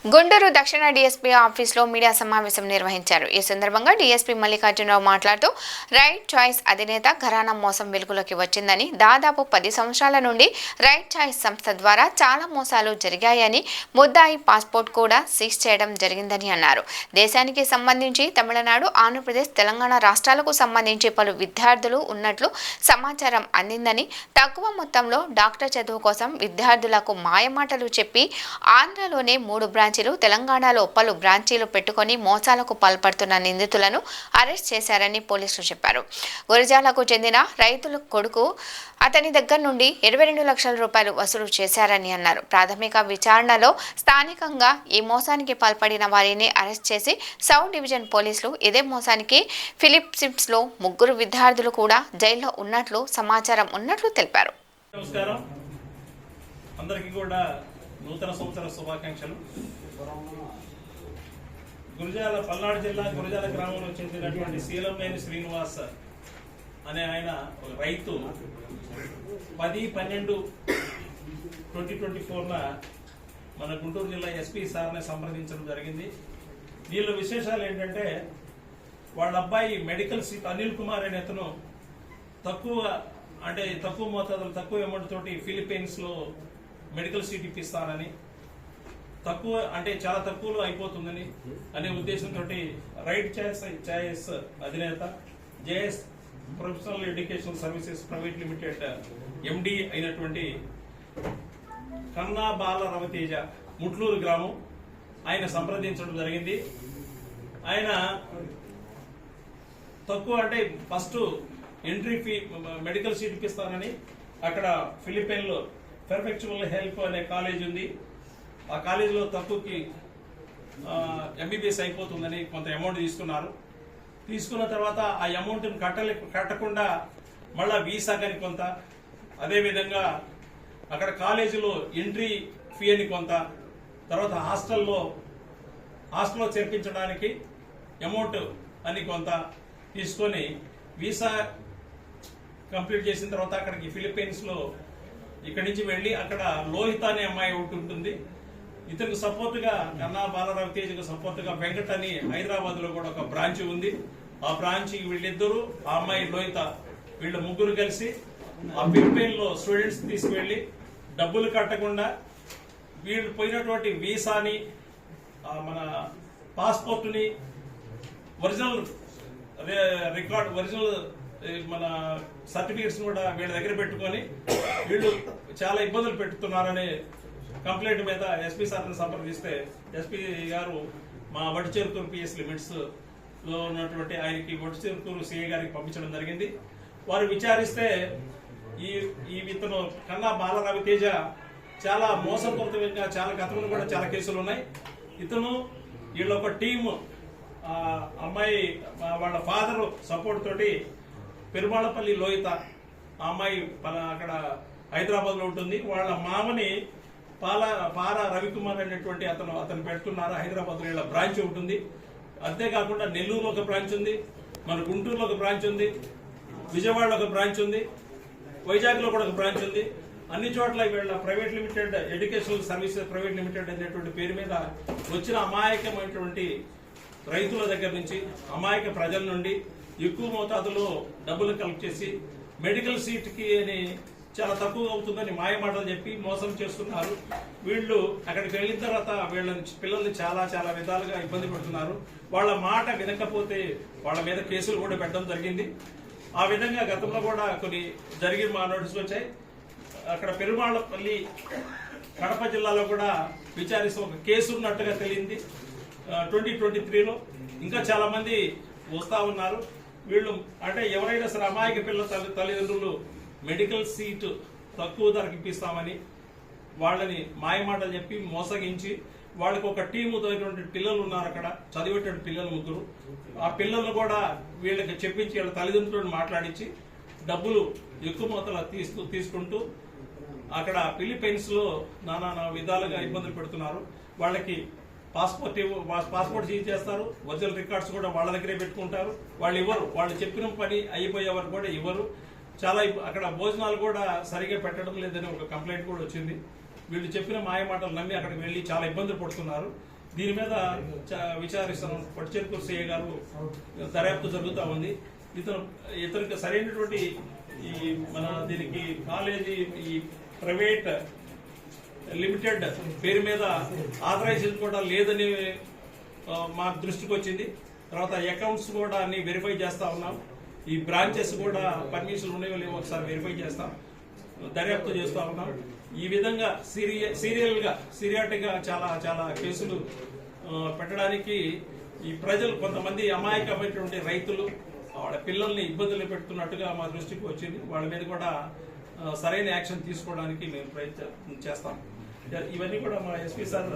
గుంటూరు దక్షిణ డీఎస్పీ ఆఫీసులో మీడియా సమావేశం నిర్వహించారు. ఈ సందర్భంగా డీఎస్పీ మల్లికార్జునరావు మాట్లాడుతూ రైట్ చాయిస్ అధినేత ఘరానా మోసం వెలుగులోకి వచ్చిందని, దాదాపు 10 సంవత్సరాల నుండి రైట్ చాయిస్ సంస్థ ద్వారా చాలా మోసాలు జరిగాయని, ముద్దాయి పాస్పోర్ట్ కూడా సీజ్ చేయడం జరిగిందని అన్నారు. దేశానికి సంబంధించి తమిళనాడు, ఆంధ్రప్రదేశ్, తెలంగాణ రాష్ట్రాలకు సంబంధించి పలు విద్యార్థులు ఉన్నట్లు సమాచారం అందిందని, తక్కువ మొత్తంలో డాక్టర్ చదువు కోసం విద్యార్థులకు మాయమాటలు చెప్పి ఆంధ్రలోనే 3 బ్రాంచీలు, తెలంగాణలో పలు బ్రాంచీలు పెట్టుకొని మోసాలకు పాల్పడుతున్న నిందితులను అరెస్ట్ చేశారని పోలీసులు చెప్పారు. గురజాలకు చెందిన రైతుల కొడుకు అతని దగ్గర నుండి 22 లక్షల రూపాయలు వసూలు చేశారని అన్నారు. ప్రాథమిక విచారణలో స్థానికంగా ఈ మోసానికి పాల్పడిన వారిని అరెస్ట్ చేసి సౌత్ డివిజన్ పోలీసులు ఇదే మోసానికి ఫిలిప్పిన్స్లో 3 విద్యార్థులు కూడా జైల్లో ఉన్నట్లు సమాచారం ఉన్నట్లు తెలిపారు. నమస్కారం, అందరికీ కూడా నూతన సంవత్సర శుభాకాంక్షలు. గురజాల పల్నాడు జిల్లా గురజాల గ్రామంలో చెందినటువంటి శీలంనేని శ్రీనివాస్ అనే ఆయన ఒక రైతు 10/12/2024 మన గుంటూరు జిల్లా ఎస్పీ సార్ని సంప్రదించడం జరిగింది. దీనిలో విశేషాలు ఏంటంటే, వాళ్ళ అబ్బాయి మెడికల్ సీట్ అనిల్ కుమార్ అనే అతను తక్కువ మోతాదులు, తక్కువ అమౌంట్ తోటి ఫిలిప్పీన్స్ లో మెడికల్ సీట్ ఇప్పిస్తానని, చాలా తక్కువలో అయిపోతుందని అనే ఉద్దేశంతో రైట్ చాయిస్ అధినేత JS professional education services private limited ఎండి అయినటువంటి కన్నా బాల రవితేజ, ముట్లూరు గ్రామం, ఆయన సంప్రదించడం జరిగింది. ఆయన first entry fee medical seat ఇప్పిస్తానని అక్కడ ఫిలిప్పైన్ లో పెర్ఫెక్చువల్ హెల్ప్ అనే కాలేజ్ ఉంది, ఆ కాలేజీలో తక్కువకి ఎంబీబీఎస్ అయిపోతుందని కొంత అమౌంట్ తీసుకున్న తర్వాత ఆ అమౌంట్ కట్టకుండా మళ్ళా వీసా కానీ కొంత, అదేవిధంగా అక్కడ కాలేజీలో ఎంట్రీ ఫీ అని కొంత, తర్వాత హాస్టల్లో చేర్పించడానికి అమౌంట్ అని కొంత తీసుకొని వీసా కంప్లీట్ చేసిన తర్వాత అక్కడికి ఫిలిప్పీన్స్ లో ఇక్కడి నుంచి వెళ్లి అక్కడ లోహిత అనే అమ్మాయి ఒకటి ఉంటుంది, ఇతనికి సపోర్ట్ గా కన్నా బాలరావు తేజకు సపోర్ట్ గా వెంకట్ అని హైదరాబాద్ లో కూడా ఒక బ్రాంచ్ ఉంది. ఆ బ్రాంచ్ వీళ్ళిద్దరు, ఆ అమ్మాయి లోహిత, వీళ్ళ 3 కలిసి ఆ ఫిలిప్పైన్ లో స్టూడెంట్స్ తీసుకువెళ్లి డబ్బులు కట్టకుండా వీళ్ళు పోయినటువంటి వీసాని, మన పాస్పోర్ట్ ని, ఒరిజినల్ మన సర్టిఫికేట్స్ కూడా వీళ్ళ దగ్గర పెట్టుకొని వీళ్ళు చాలా ఇబ్బందులు పెట్టుతున్నారనే కంప్లైంట్ మీద ఎస్పీ సార్ని సంప్రదిస్తే ఎస్పీ గారు మా వడిచేరుకూరు పిఎస్ లిమిట్స్ లో ఉన్నటువంటి ఆయనకి వడిచేరుకూరు సిఐ గారికి పంపించడం జరిగింది. వారు విచారిస్తే ఇతను కన్నా బాలరావి తేజ చాలా మోసపూరితంగా చాలా గతంలో కూడా చాలా కేసులు ఉన్నాయి. ఇతను వీళ్ళ ఒక టీము, అమ్మాయి వాళ్ళ ఫాదర్ సపోర్ట్ తోటి పెరుమాళపల్లి లోహిత, ఆ అమ్మాయి అక్కడ హైదరాబాద్ లో ఉంటుంది, వాళ్ళ మామని పాల రవికుమార్ అనేటువంటి అతను పెడుతున్నారు. హైదరాబాద్ లో వీళ్ళ బ్రాంచ్ ఉంటుంది. అంతేకాకుండా నెల్లూరులో ఒక బ్రాంచ్ ఉంది, మన గుంటూరులో ఒక బ్రాంచ్ ఉంది, విజయవాడలో ఒక బ్రాంచ్ ఉంది, వైజాగ్ లో కూడా ఒక బ్రాంచ్ ఉంది. అన్ని చోట్ల వీళ్ళ private limited educational services private limited అనేటువంటి పేరు మీద వచ్చిన అమాయకమైనటువంటి రైతుల దగ్గర నుంచి, అమాయక ప్రజల నుండి ఎక్కువ మోతాదులో డబ్బులు కలెక్ట్ చేసి మెడికల్ సీట్ కి అని చాలా తక్కువ అవుతుందని మాయమాటలు చెప్పి మోసం చేస్తున్నారు. వీళ్ళు అక్కడికి వెళ్ళిన తర్వాత పిల్లల్ని చాలా చాలా విధాలుగా ఇబ్బంది పెడుతున్నారు. వాళ్ళ మాట వినకపోతే వాళ్ళ మీద కేసులు కూడా పెట్టడం జరిగింది. ఆ విధంగా గతంలో కూడా కొన్ని జరిగి మా నోటీసులు వచ్చాయి. అక్కడ పెరుమాళపల్లి కడప జిల్లాలో కూడా విచారిస్తూ ఒక కేసు ఉన్నట్టుగా తెలియంది 2023లో. ఇంకా చాలా మంది వస్తా ఉన్నారు. వీళ్ళు ఎవరైనా సరే అమాయక పిల్లల తల్లిదండ్రులు మెడికల్ సీటు తక్కువ ధరకు ఇప్పిస్తామని వాళ్ళని మాయమాటలు చెప్పి మోసగించి, వాళ్ళకి ఒక టీము తోటి పిల్లలు ఉన్నారు, అక్కడ చదివేటువంటి పిల్లలు 3. ఆ పిల్లలు కూడా వీళ్ళకి చెప్పించి వీళ్ళ తల్లిదండ్రులను మాట్లాడించి డబ్బులు ఎక్కువ మొత్తంలో తీసుకుంటూ అక్కడ ఫిలిప్పైన్స్ లో నానా విధాలుగా ఇబ్బందులు పెడుతున్నారు. వాళ్ళకి పాస్పోర్ట్ సీజ్ చేస్తారు, ఒరిజినల్ రికార్డ్స్ కూడా వాళ్ళ దగ్గరే పెట్టుకుంటారు. వాళ్ళు ఇవ్వరు, వాళ్ళు చెప్పిన పని అయిపోయే వరకు కూడా ఇవ్వరు. చాలా అక్కడ భోజనాలు కూడా సరిగా పెట్టడం లేదని ఒక కంప్లైంట్ కూడా వచ్చింది. వీళ్ళు చెప్పిన మాయ మాటలు నమ్మి అక్కడికి వెళ్ళి చాలా ఇబ్బందులు పడుతున్నారు. దీని మీద విచారిస్తాం. పట్టిచెరుకూరు సిఐ గారు దర్యాప్తు జరుగుతూ ఉంది. ఇతనికి సరైనటువంటి ఈ మన దీనికి కాలేజీ ఈ ప్రైవేట్ లిమిటెడ్ పేరు మీద ఆథరైజేషన్ కూడా లేదని మా దృష్టికి వచ్చింది. తర్వాత అకౌంట్స్ కూడా అన్ని వెరిఫై చేస్తా ఉన్నాం. ఈ బ్రాంచెస్ కూడా పర్మిషన్లు ఉన్నాయో లేవో ఒకసారి వెరిఫై చేస్తాం, దర్యాప్తు చేస్తూ ఉన్నాం. ఈ విధంగా సీరియాటిక్గా చాలా చాలా కేసులు పెట్టడానికి ఈ ప్రజలు కొంతమంది అమాయకమైనటువంటి రైతులు వాళ్ళ పిల్లల్ని ఇబ్బందులు పెడుతున్నట్టుగా మా దృష్టికి వచ్చింది. వాళ్ళ మీద కూడా సరైన యాక్షన్ తీసుకోవడానికి మేము ప్రయత్నం చేస్తాం. ఇవన్నీ కూడా మా ఎస్పీ సార్